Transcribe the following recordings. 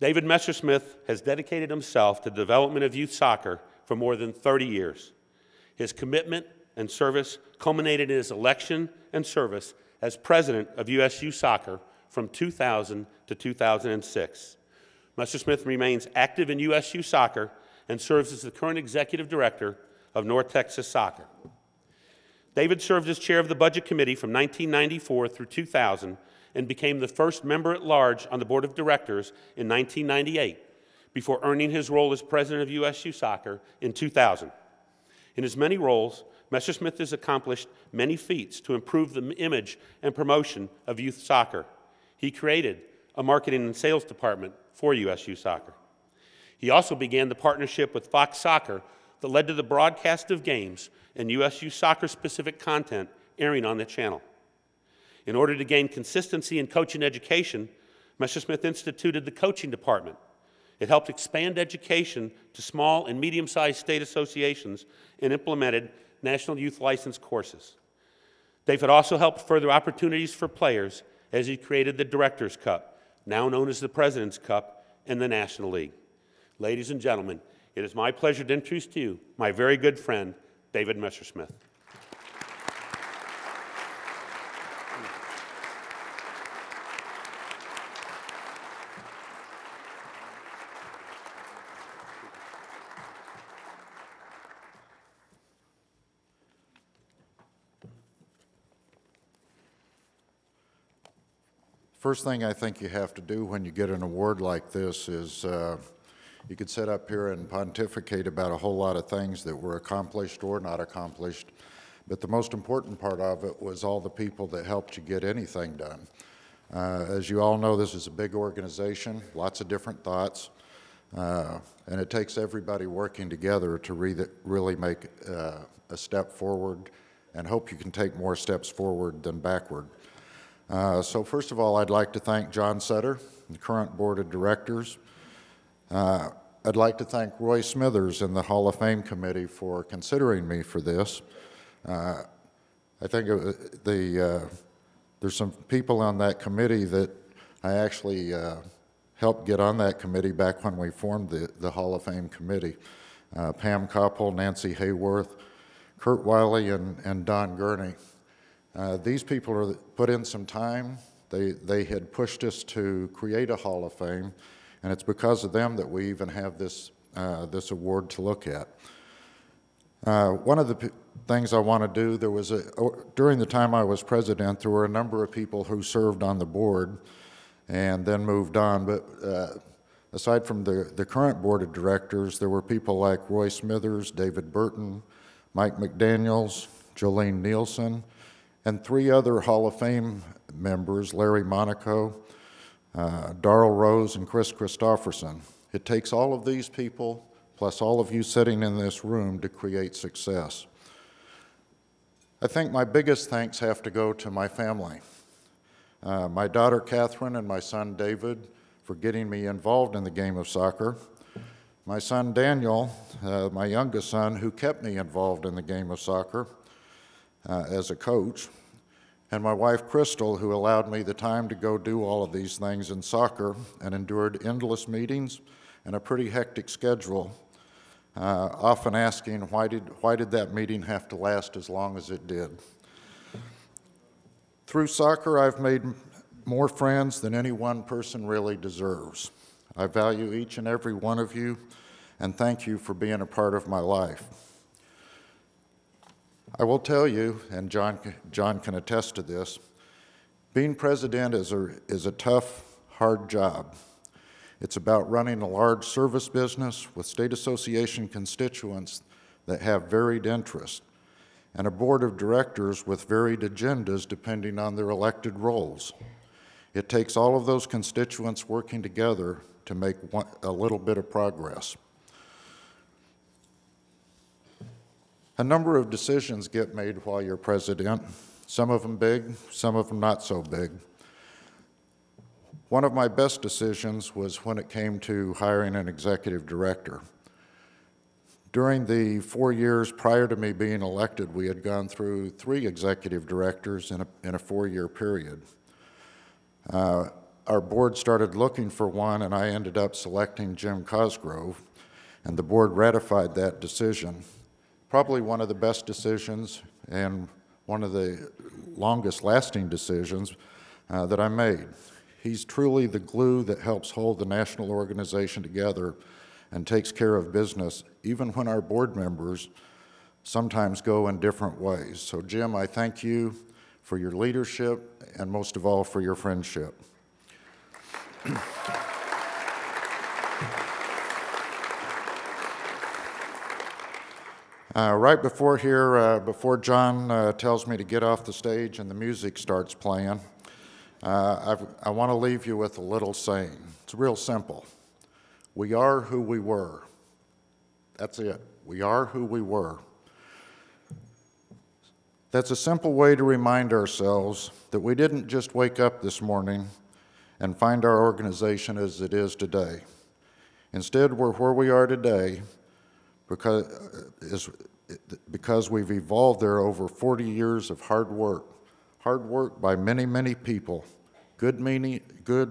David Messersmith has dedicated himself to the development of youth soccer for more than 30 years. His commitment and service culminated in his election and service as president of USU Soccer from 2000 to 2006. Messersmith remains active in USU Soccer and serves as the current executive director of North Texas Soccer. David served as chair of the Budget Committee from 1994 through 2000 and became the first member at large on the board of directors in 1998 before earning his role as president of USU Soccer in 2000. In his many roles, Messersmith has accomplished many feats to improve the image and promotion of youth soccer. He created a marketing and sales department for USU Soccer. He also began the partnership with Fox Soccer that led to the broadcast of games and USU Soccer-specific content airing on the channel. In order to gain consistency in coaching education, Messersmith instituted the coaching department. It helped expand education to small and medium-sized state associations and implemented national youth license courses. David also helped further opportunities for players as he created the Directors' Cup, now known as the President's Cup, in the National League. Ladies and gentlemen, it is my pleasure to introduce to you my very good friend, David Messersmith. First thing I think you have to do when you get an award like this is you could sit up here and pontificate about a whole lot of things that were accomplished or not accomplished, but the most important part of it was all the people that helped you get anything done. As you all know, this is a big organization, lots of different thoughts, and it takes everybody working together to really make a step forward and hope you can take more steps forward than backward. So first of all, I'd like to thank John Sutter, the current board of directors. I'd like to thank Roy Smithers and the Hall of Fame committee for considering me for this. I think there's some people on that committee that I actually helped get on that committee back when we formed the Hall of Fame committee. Pam Koppel, Nancy Hayworth, Kurt Wiley, and Don Gurney. These people put in some time. They had pushed us to create a Hall of Fame, and it's because of them that we even have this award to look at. One of the things I want to do, during the time I was president, there were a number of people who served on the board and then moved on, but aside from the current board of directors, there were people like Roy Smithers, David Burton, Mike McDaniels, Jolene Nielsen, and 3 other Hall of Fame members, Larry Monaco, Darrell Rose, and Chris Christopherson. It takes all of these people, plus all of you sitting in this room, to create success. I think my biggest thanks have to go to my family. My daughter Catherine and my son David for getting me involved in the game of soccer. My son Daniel, my youngest son, who kept me involved in the game of soccer as a coach, and my wife Crystal, who allowed me the time to go do all of these things in soccer and endured endless meetings and a pretty hectic schedule, often asking why did that meeting have to last as long as it did. Through soccer, I've made more friends than any one person really deserves. I value each and every one of you, and thank you for being a part of my life. I will tell you, and John can attest to this, being president is a tough, hard job. It's about running a large service business with state association constituents that have varied interests, and a board of directors with varied agendas depending on their elected roles. It takes all of those constituents working together to make a little bit of progress. A number of decisions get made while you're president, some of them big, some of them not so big. One of my best decisions was when it came to hiring an executive director. During the 4 years prior to me being elected, we had gone through 3 executive directors in a 4-year period. our board started looking for one, and I ended up selecting Jim Cosgrove, and the board ratified that decision. Probably one of the best decisions and one of the longest-lasting decisions that I made. He's truly the glue that helps hold the national organization together and takes care of business, even when our board members sometimes go in different ways. So, Jim, I thank you for your leadership and most of all for your friendship. Right before here, before John tells me to get off the stage and the music starts playing, I want to leave you with a little saying. It's real simple. We are who we were. That's it. We are who we were. That's a simple way to remind ourselves that we didn't just wake up this morning and find our organization as it is today. Instead, we're where we are today because we've evolved there over 40 years of hard work by many, many people, good,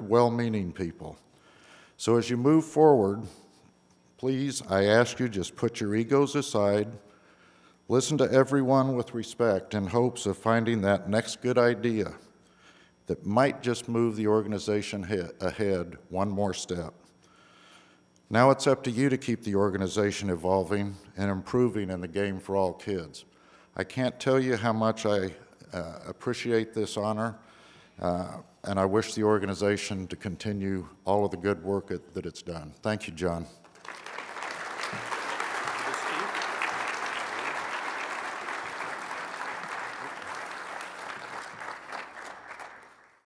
well-meaning people. So as you move forward, please, I ask you, just put your egos aside, listen to everyone with respect in hopes of finding that next good idea that might just move the organization ahead one more step. Now it's up to you to keep the organization evolving and improving in the game for all kids. I can't tell you how much I appreciate this honor, and I wish the organization to continue all of the good work that it's done. Thank you, John.